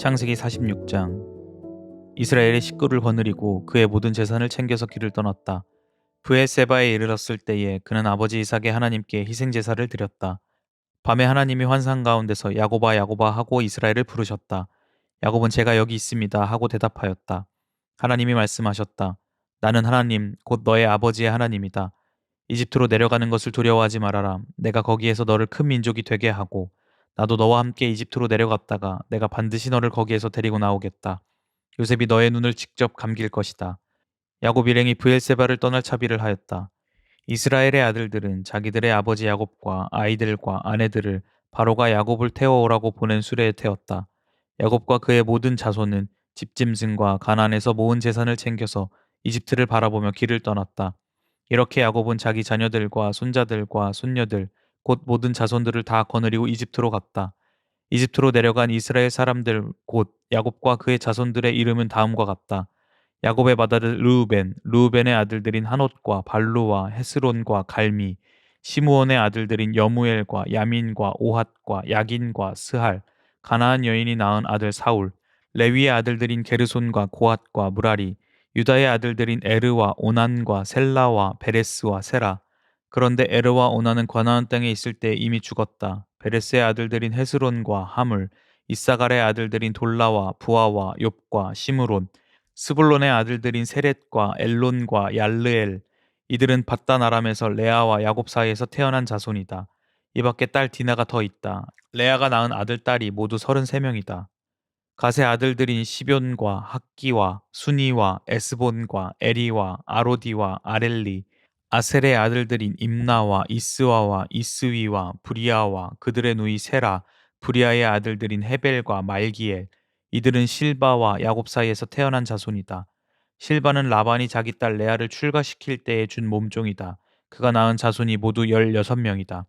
창세기 46장. 이스라엘의 식구를 거느리고 그의 모든 재산을 챙겨서 길을 떠났다. 브에세바에 이르렀을 때에 그는 아버지 이삭의 하나님께 희생제사를 드렸다. 밤에 하나님이 환상 가운데서 야곱아 야곱아 하고 이스라엘을 부르셨다. 야곱은 제가 여기 있습니다 하고 대답하였다. 하나님이 말씀하셨다. 나는 하나님 곧 너의 아버지의 하나님이다. 이집트로 내려가는 것을 두려워하지 말아라. 내가 거기에서 너를 큰 민족이 되게 하고 나도 너와 함께 이집트로 내려갔다가 내가 반드시 너를 거기에서 데리고 나오겠다. 요셉이 너의 눈을 직접 감길 것이다. 야곱 일행이 브엘세바를 떠날 차비를 하였다. 이스라엘의 아들들은 자기들의 아버지 야곱과 아이들과 아내들을 바로가 야곱을 태워오라고 보낸 수레에 태웠다. 야곱과 그의 모든 자손은 집짐승과 가나안에서 모은 재산을 챙겨서 이집트를 바라보며 길을 떠났다. 이렇게 야곱은 자기 자녀들과 손자들과 손녀들, 곧 모든 자손들을 다 거느리고 이집트로 갔다. 이집트로 내려간 이스라엘 사람들 곧 야곱과 그의 자손들의 이름은 다음과 같다. 야곱의 맏아들 르우벤, 르우벤의 아들들인 한옷과 발루와 헤스론과 갈미, 시므온의 아들들인 여무엘과 야민과 오핫과 야긴과 스할, 가나안 여인이 낳은 아들 사울, 레위의 아들들인 게르손과 고핫과 무라리, 유다의 아들들인 에르와 오난과 셀라와 베레스와 세라. 그런데 에르와 오난은 가나안 땅에 있을 때 이미 죽었다. 베레스의 아들들인 헤스론과 하물, 이사갈의 아들들인 돌라와 부아와 욥과 시므론, 스불론의 아들들인 세렛과 엘론과 얄르엘. 이들은 밧단 아람에서 레아와 야곱 사이에서 태어난 자손이다. 이 밖에 딸 디나가 더 있다. 레아가 낳은 아들 딸이 모두 33명이다. 갓의 아들들인 시뵐과 학기와 순이와 에스본과 에리와 아로디와 아렐리, 아셀의 아들들인 임나와 이스와와 이스위와 브리아와 그들의 누이 세라, 브리아의 아들들인 헤벨과 말기엘. 이들은 실바와 야곱 사이에서 태어난 자손이다. 실바는 라반이 자기 딸 레아를 출가시킬 때에 준 몸종이다. 그가 낳은 자손이 모두 16명이다.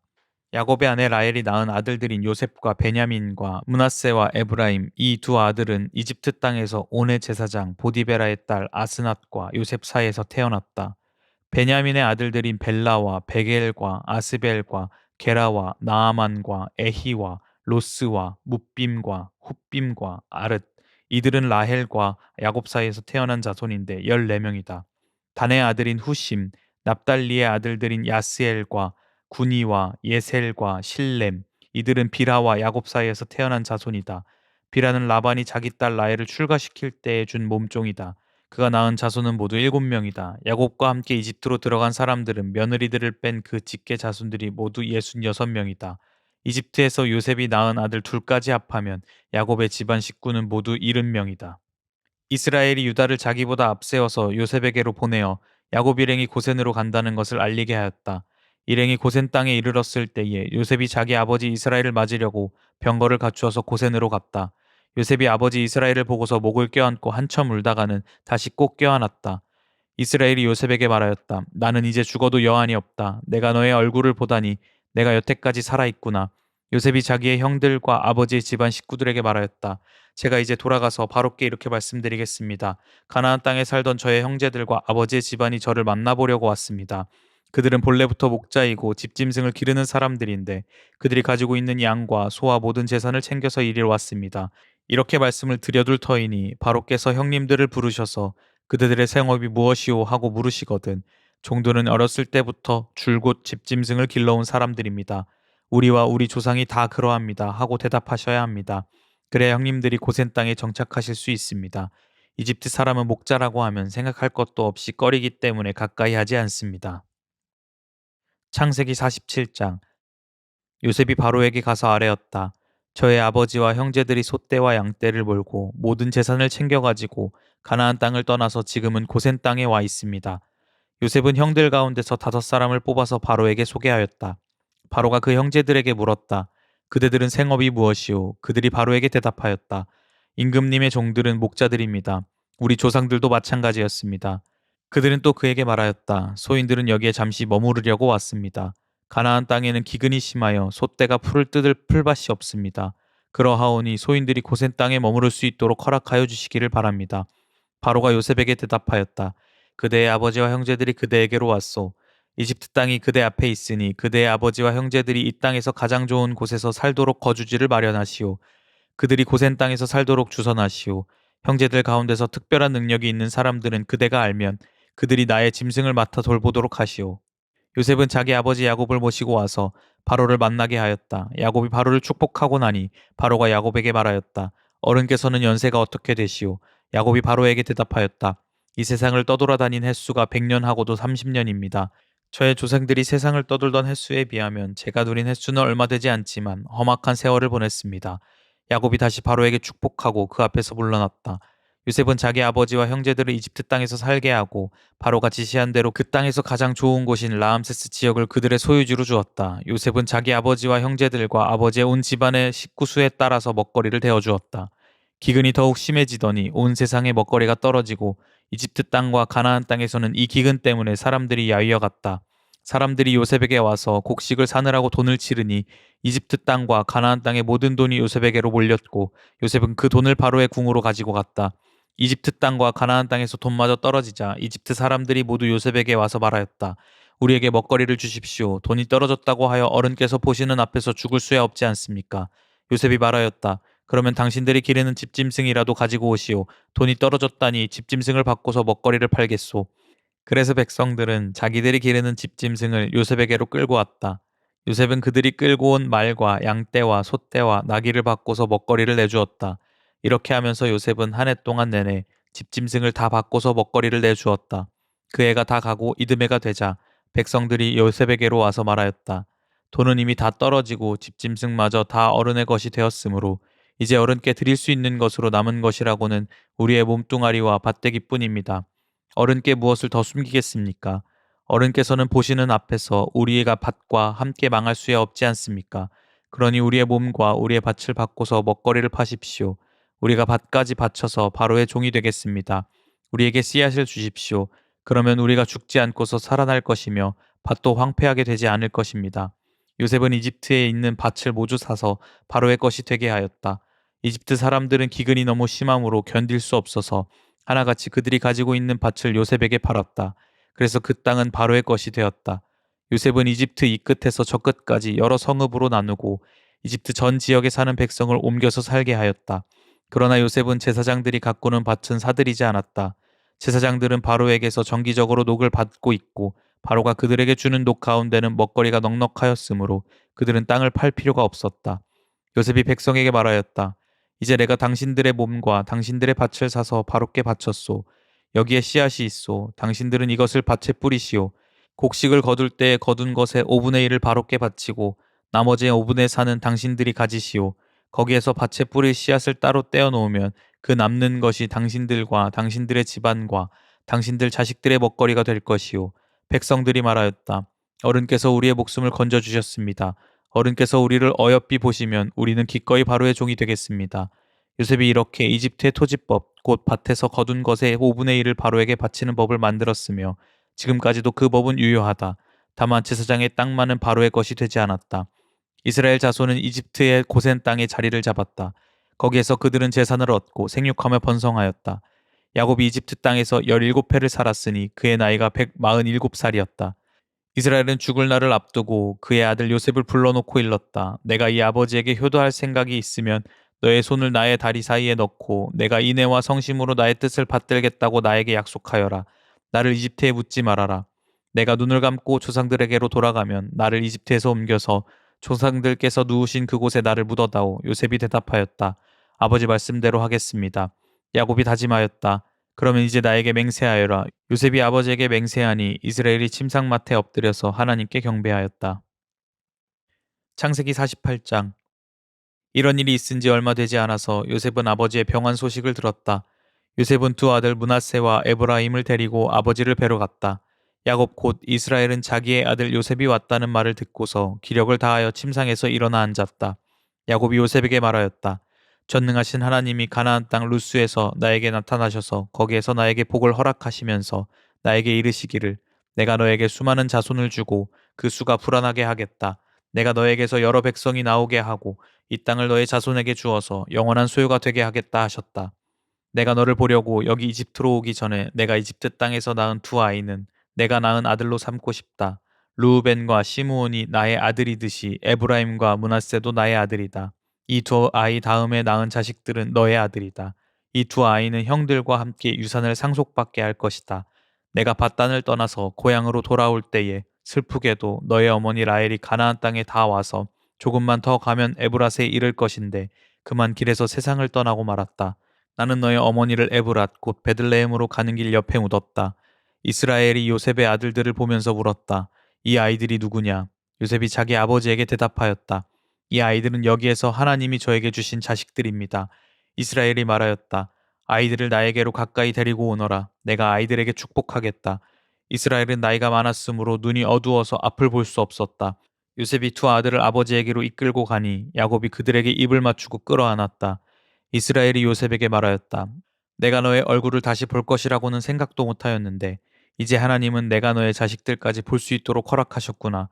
야곱의 아내 라헬이 낳은 아들들인 요셉과 베냐민과 므낫세와 에브라임. 이 두 아들은 이집트 땅에서 온의 제사장 보디베라의 딸 아스낫과 요셉 사이에서 태어났다. 베냐민의 아들들인 벨라와 베겔과 아스벨과 게라와 나아만과 에히와 로스와 뭇빔과 훗빔과 아르. 이들은 라헬과 야곱 사이에서 태어난 자손인데 14명이다. 단의 아들인 후심, 납달리의 아들들인 야스엘과 구니와 예셀과 실렘. 이들은 비라와 야곱 사이에서 태어난 자손이다. 비라는 라반이 자기 딸 라헬을 출가시킬 때에 준 몸종이다. 그가 낳은 자손은 모두 7명이다. 야곱과 함께 이집트로 들어간 사람들은 며느리들을 뺀 그 직계 자손들이 모두 66명이다. 이집트에서 요셉이 낳은 아들 둘까지 합하면 야곱의 집안 식구는 모두 70명이다. 이스라엘이 유다를 자기보다 앞세워서 요셉에게로 보내어 야곱 일행이 고센으로 간다는 것을 알리게 하였다. 일행이 고센 땅에 이르렀을 때에 요셉이 자기 아버지 이스라엘을 맞으려고 병거를 갖추어서 고센으로 갔다. 요셉이 아버지 이스라엘을 보고서 목을 껴안고 한참 울다가는 다시 꼭 껴안았다. 이스라엘이 요셉에게 말하였다. 나는 이제 죽어도 여한이 없다. 내가 너의 얼굴을 보다니 내가 여태까지 살아있구나. 요셉이 자기의 형들과 아버지의 집안 식구들에게 말하였다. 제가 이제 돌아가서 바로께 이렇게 말씀드리겠습니다. 가나안 땅에 살던 저의 형제들과 아버지의 집안이 저를 만나보려고 왔습니다. 그들은 본래부터 목자이고 집짐승을 기르는 사람들인데 그들이 가지고 있는 양과 소와 모든 재산을 챙겨서 이리로 왔습니다. 이렇게 말씀을 드려둘 터이니 바로께서 형님들을 부르셔서 그들의 생업이 무엇이오 하고 물으시거든 종들은 어렸을 때부터 줄곧 집짐승을 길러온 사람들입니다. 우리와 우리 조상이 다 그러합니다 하고 대답하셔야 합니다. 그래야 형님들이 고센 땅에 정착하실 수 있습니다. 이집트 사람은 목자라고 하면 생각할 것도 없이 꺼리기 때문에 가까이 하지 않습니다. 창세기 47장. 요셉이 바로에게 가서 아뢰었다. 저의 아버지와 형제들이 소떼와 양떼를 몰고 모든 재산을 챙겨가지고 가나안 땅을 떠나서 지금은 고센 땅에 와 있습니다. 요셉은 형들 가운데서 5사람을 뽑아서 바로에게 소개하였다. 바로가 그 형제들에게 물었다. 그대들은 생업이 무엇이오? 그들이 바로에게 대답하였다. 임금님의 종들은 목자들입니다. 우리 조상들도 마찬가지였습니다. 그들은 또 그에게 말하였다. 소인들은 여기에 잠시 머무르려고 왔습니다. 가나안 땅에는 기근이 심하여 소떼가 풀을 뜯을 풀밭이 없습니다. 그러하오니 소인들이 고센 땅에 머무를 수 있도록 허락하여 주시기를 바랍니다. 바로가 요셉에게 대답하였다. 그대의 아버지와 형제들이 그대에게로 왔소. 이집트 땅이 그대 앞에 있으니 그대의 아버지와 형제들이 이 땅에서 가장 좋은 곳에서 살도록 거주지를 마련하시오. 그들이 고센 땅에서 살도록 주선하시오. 형제들 가운데서 특별한 능력이 있는 사람들은 그대가 알면 그들이 나의 짐승을 맡아 돌보도록 하시오. 요셉은 자기 아버지 야곱을 모시고 와서 바로를 만나게 하였다. 야곱이 바로를 축복하고 나니 바로가 야곱에게 말하였다. 어른께서는 연세가 어떻게 되시오? 야곱이 바로에게 대답하였다. 이 세상을 떠돌아다닌 횟수가 100년하고도 30년입니다. 저의 조상들이 세상을 떠돌던 횟수에 비하면 제가 누린 횟수는 얼마 되지 않지만 험악한 세월을 보냈습니다. 야곱이 다시 바로에게 축복하고 그 앞에서 물러났다. 요셉은 자기 아버지와 형제들을 이집트 땅에서 살게 하고 바로가 지시한 대로 그 땅에서 가장 좋은 곳인 라암세스 지역을 그들의 소유지로 주었다. 요셉은 자기 아버지와 형제들과 아버지의 온 집안의 식구수에 따라서 먹거리를 대어 주었다. 기근이 더욱 심해지더니 온 세상에 먹거리가 떨어지고 이집트 땅과 가나안 땅에서는 이 기근 때문에 사람들이 야위어 갔다. 사람들이 요셉에게 와서 곡식을 사느라고 돈을 치르니 이집트 땅과 가나안 땅의 모든 돈이 요셉에게로 몰렸고 요셉은 그 돈을 바로의 궁으로 가지고 갔다. 이집트 땅과 가나안 땅에서 돈마저 떨어지자 이집트 사람들이 모두 요셉에게 와서 말하였다. 우리에게 먹거리를 주십시오. 돈이 떨어졌다고 하여 어른께서 보시는 앞에서 죽을 수야 없지 않습니까? 요셉이 말하였다. 그러면 당신들이 기르는 집짐승이라도 가지고 오시오. 돈이 떨어졌다니 집짐승을 바꿔서 먹거리를 팔겠소. 그래서 백성들은 자기들이 기르는 집짐승을 요셉에게로 끌고 왔다. 요셉은 그들이 끌고 온 말과 양떼와 소떼와 나귀를 바꿔서 먹거리를 내주었다. 이렇게 하면서 요셉은 한 해 동안 내내 집짐승을 다 바꿔서 먹거리를 내주었다. 그 해가 다 가고 이듬해가 되자 백성들이 요셉에게로 와서 말하였다. 돈은 이미 다 떨어지고 집짐승마저 다 어른의 것이 되었으므로 이제 어른께 드릴 수 있는 것으로 남은 것이라고는 우리의 몸뚱아리와 밭대기뿐입니다. 어른께 무엇을 더 숨기겠습니까? 어른께서는 보시는 앞에서 우리가 밭과 함께 망할 수야 없지 않습니까? 그러니 우리의 몸과 우리의 밭을 바꿔서 먹거리를 파십시오. 우리가 밭까지 바쳐서 바로의 종이 되겠습니다. 우리에게 씨앗을 주십시오. 그러면 우리가 죽지 않고서 살아날 것이며 밭도 황폐하게 되지 않을 것입니다. 요셉은 이집트에 있는 밭을 모두 사서 바로의 것이 되게 하였다. 이집트 사람들은 기근이 너무 심함으로 견딜 수 없어서 하나같이 그들이 가지고 있는 밭을 요셉에게 팔았다. 그래서 그 땅은 바로의 것이 되었다. 요셉은 이집트 이 끝에서 저 끝까지 여러 성읍으로 나누고 이집트 전 지역에 사는 백성을 옮겨서 살게 하였다. 그러나 요셉은 제사장들이 가꾸는 밭은 사들이지 않았다. 제사장들은 바로에게서 정기적으로 녹을 받고 있고 바로가 그들에게 주는 녹 가운데는 먹거리가 넉넉하였으므로 그들은 땅을 팔 필요가 없었다. 요셉이 백성에게 말하였다. 이제 내가 당신들의 몸과 당신들의 밭을 사서 바로께 바쳤소. 여기에 씨앗이 있소. 당신들은 이것을 밭에 뿌리시오. 곡식을 거둘 때에 거둔 것의 5분의 1을 바로께 바치고 나머지의 5분의 4는 당신들이 가지시오. 거기에서 밭에 뿌릴 씨앗을 따로 떼어 놓으면 그 남는 것이 당신들과 당신들의 집안과 당신들 자식들의 먹거리가 될 것이오. 백성들이 말하였다. 어른께서 우리의 목숨을 건져 주셨습니다. 어른께서 우리를 어여삐 보시면 우리는 기꺼이 바로의 종이 되겠습니다. 요셉이 이렇게 이집트의 토지법, 곧 밭에서 거둔 것의 5분의 1을 바로에게 바치는 법을 만들었으며 지금까지도 그 법은 유효하다. 다만 제사장의 땅만은 바로의 것이 되지 않았다. 이스라엘 자손은 이집트의 고센 땅에 자리를 잡았다. 거기에서 그들은 재산을 얻고 생육하며 번성하였다. 야곱이 이집트 땅에서 17해를 살았으니 그의 나이가 147살이었다. 이스라엘은 죽을 날을 앞두고 그의 아들 요셉을 불러놓고 일렀다. 내가 이 아버지에게 효도할 생각이 있으면 너의 손을 나의 다리 사이에 넣고 내가 인애와 성심으로 나의 뜻을 받들겠다고 나에게 약속하여라. 나를 이집트에 묻지 말아라. 내가 눈을 감고 조상들에게로 돌아가면 나를 이집트에서 옮겨서 조상들께서 누우신 그곳에 나를 묻어다오. 요셉이 대답하였다. 아버지 말씀대로 하겠습니다. 야곱이 다짐하였다. 그러면 이제 나에게 맹세하여라. 요셉이 아버지에게 맹세하니 이스라엘이 침상맡에 엎드려서 하나님께 경배하였다. 창세기 48장. 이런 일이 있은 지 얼마 되지 않아서 요셉은 아버지의 병환 소식을 들었다. 요셉은 두 아들 므낫세와 에브라임을 데리고 아버지를 뵈러 갔다. 야곱 곧 이스라엘은 자기의 아들 요셉이 왔다는 말을 듣고서 기력을 다하여 침상에서 일어나 앉았다. 야곱이 요셉에게 말하였다. 전능하신 하나님이 가나안 땅 루스에서 나에게 나타나셔서 거기에서 나에게 복을 허락하시면서 나에게 이르시기를 내가 너에게 수많은 자손을 주고 그 수가 불어나게 하겠다. 내가 너에게서 여러 백성이 나오게 하고 이 땅을 너의 자손에게 주어서 영원한 소유가 되게 하겠다 하셨다. 내가 너를 보려고 여기 이집트로 오기 전에 내가 이집트 땅에서 낳은 두 아이는 내가 낳은 아들로 삼고 싶다. 르우벤과 시므온이 나의 아들이듯이 에브라임과 므낫세도 나의 아들이다. 이 두 아이 다음에 낳은 자식들은 너의 아들이다. 이 두 아이는 형들과 함께 유산을 상속받게 할 것이다. 내가 밧단을 떠나서 고향으로 돌아올 때에 슬프게도 너의 어머니 라헬이 가나안 땅에 다 와서 조금만 더 가면 에브랏에 이를 것인데 그만 길에서 세상을 떠나고 말았다. 나는 너의 어머니를 에브랏 곧 베들레헴으로 가는 길 옆에 묻었다. 이스라엘이 요셉의 아들들을 보면서 물었다. 이 아이들이 누구냐? 요셉이 자기 아버지에게 대답하였다. 이 아이들은 여기에서 하나님이 저에게 주신 자식들입니다. 이스라엘이 말하였다. 아이들을 나에게로 가까이 데리고 오너라. 내가 아이들에게 축복하겠다. 이스라엘은 나이가 많았으므로 눈이 어두워서 앞을 볼 수 없었다. 요셉이 두 아들을 아버지에게로 이끌고 가니 야곱이 그들에게 입을 맞추고 끌어안았다. 이스라엘이 요셉에게 말하였다. 내가 너의 얼굴을 다시 볼 것이라고는 생각도 못하였는데 이제 하나님은 내가 너의 자식들까지 볼 수 있도록 허락하셨구나.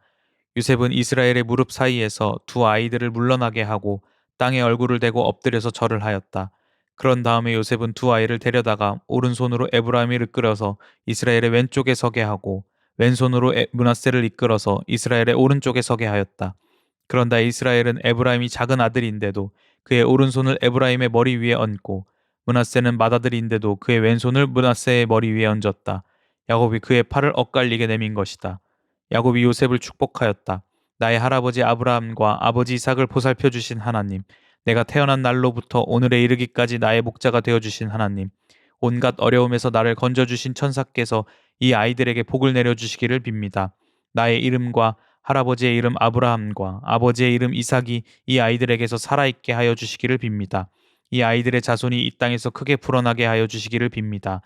요셉은 이스라엘의 무릎 사이에서 두 아이들을 물러나게 하고 땅에 얼굴을 대고 엎드려서 절을 하였다. 그런 다음에 요셉은 두 아이를 데려다가 오른손으로 에브라임을 이끌어서 이스라엘의 왼쪽에 서게 하고 왼손으로 므낫세를 이끌어서 이스라엘의 오른쪽에 서게 하였다. 그런다 이스라엘은 에브라임이 작은 아들인데도 그의 오른손을 에브라임의 머리 위에 얹고 므낫세는 맏아들인데도 그의 왼손을 므낫세의 머리 위에 얹었다. 야곱이 그의 팔을 엇갈리게 내민 것이다. 야곱이 요셉을 축복하였다. 나의 할아버지 아브라함과 아버지 이삭을 보살펴 주신 하나님, 내가 태어난 날로부터 오늘에 이르기까지 나의 목자가 되어 주신 하나님, 온갖 어려움에서 나를 건져 주신 천사께서 이 아이들에게 복을 내려 주시기를 빕니다. 나의 이름과 할아버지의 이름 아브라함과 아버지의 이름 이삭이 이 아이들에게서 살아있게 하여 주시기를 빕니다. 이 아이들의 자손이 이 땅에서 크게 불어나게 하여 주시기를 빕니다.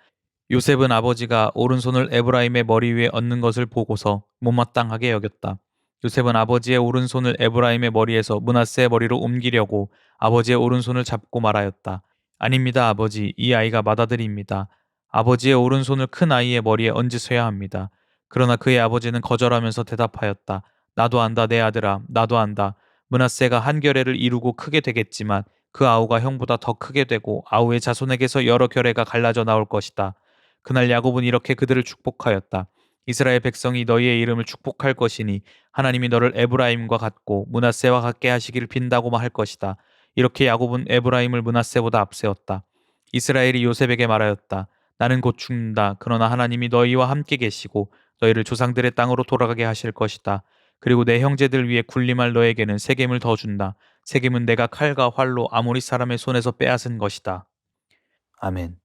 요셉은 아버지가 오른손을 에브라임의 머리 위에 얹는 것을 보고서 못마땅하게 여겼다. 요셉은 아버지의 오른손을 에브라임의 머리에서 므낫세의 머리로 옮기려고 아버지의 오른손을 잡고 말하였다. 아닙니다, 아버지. 이 아이가 맏아들입니다. 아버지의 오른손을 큰 아이의 머리에 얹으셔야 합니다. 그러나 그의 아버지는 거절하면서 대답하였다. 나도 안다, 내 아들아. 나도 안다. 므낫세가 한 결례를 이루고 크게 되겠지만 그 아우가 형보다 더 크게 되고 아우의 자손에게서 여러 결례가 갈라져 나올 것이다. 그날 야곱은 이렇게 그들을 축복하였다. 이스라엘 백성이 너희의 이름을 축복할 것이니 하나님이 너를 에브라임과 같고 므낫세와 같게 하시기를 빈다고 할 것이다. 이렇게 야곱은 에브라임을 므낫세보다 앞세웠다. 이스라엘이 요셉에게 말하였다. 나는 곧 죽는다. 그러나 하나님이 너희와 함께 계시고 너희를 조상들의 땅으로 돌아가게 하실 것이다. 그리고 내 형제들 위에 군림할 너에게는 세겜을 더 준다. 세겜은 내가 칼과 활로 아모리 사람의 손에서 빼앗은 것이다. 아멘.